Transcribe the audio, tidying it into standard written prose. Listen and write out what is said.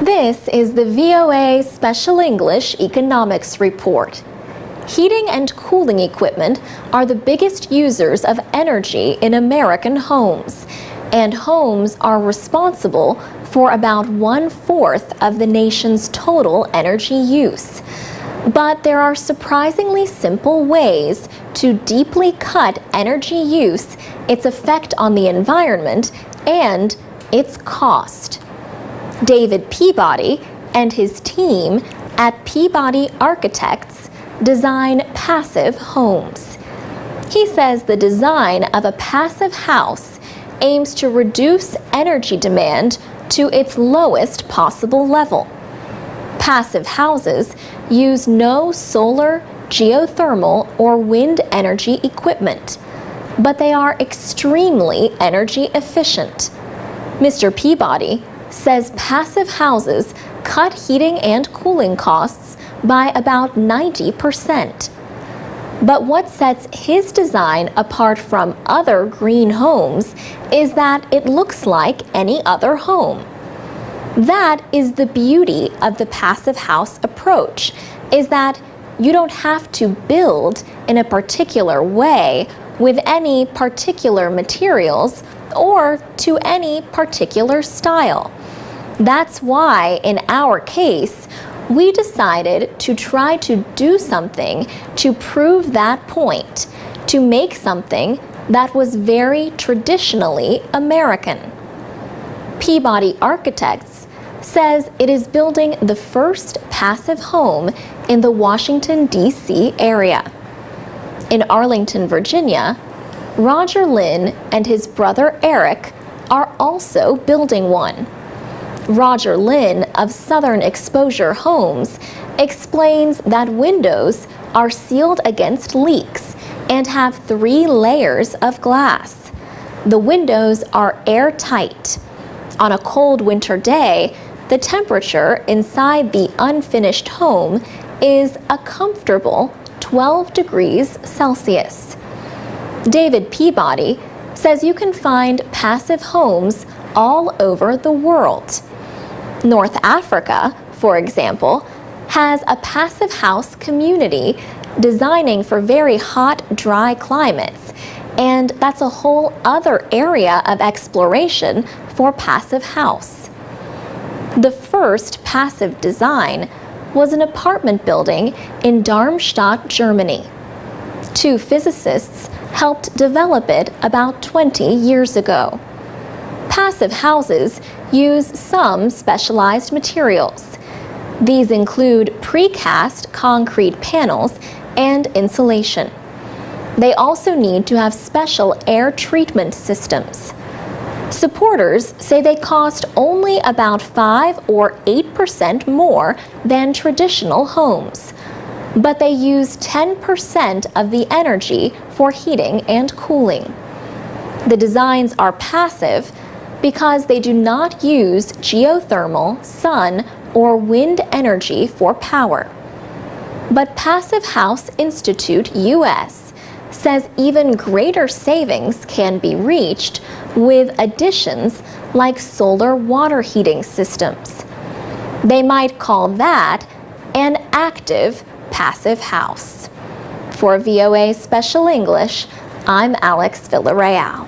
This is the VOA Special English Economics Report. Heating and cooling equipment are the biggest users of energy in American homes, and homes are responsible for about 1/4 of the nation's total energy use. But there are surprisingly simple ways to deeply cut energy use, its effect on the environment, and its cost. David Peabody and his team at Peabody Architects design passive homes. He says the design of a passive house aims to reduce energy demand to its lowest possible level. Passive houses use no solar, geothermal, or wind energy equipment, but they are extremely energy efficient. Mr. Peabody says passive houses cut heating and cooling costs by about 90%. But what sets his design apart from other green homes is that it looks like any other home. That is the beauty of the passive house approach, is that you don't have to build in a particular way with any particular materials or to any particular style. That's why, in our case, we decided to try to do something to prove that point, to make something that was very traditionally American. Peabody Architects says it is building the first passive home in the Washington, D.C. area. In Arlington, Virginia, Roger Lynn and his brother Eric are also building one. Roger Lynn of Southern Exposure Homes explains that windows are sealed against leaks and have 3 layers of glass. The windows are airtight. On a cold winter day, the temperature inside the unfinished home is a comfortable 12 degrees Celsius. David Peabody says you can find passive homes all over the world. North Africa, for example, has a passive house community designing for very hot, dry climates, and that's a whole other area of exploration for passive house. The first passive design was an apartment building in Darmstadt, Germany. 2 physicists helped develop it about 20 years ago. Passive houses use some specialized materials. These include precast concrete panels and insulation. They also need to have special air treatment systems. Supporters say they cost only about 5 or 8% more than traditional homes, but they use 10% of the energy for heating and cooling. The designs are passive because they do not use geothermal, sun, or wind energy for power. But Passive House Institute US says even greater savings can be reached with additions like solar water heating systems. They might call that an active passive house. For VOA Special English, I'm Alex Villarreal.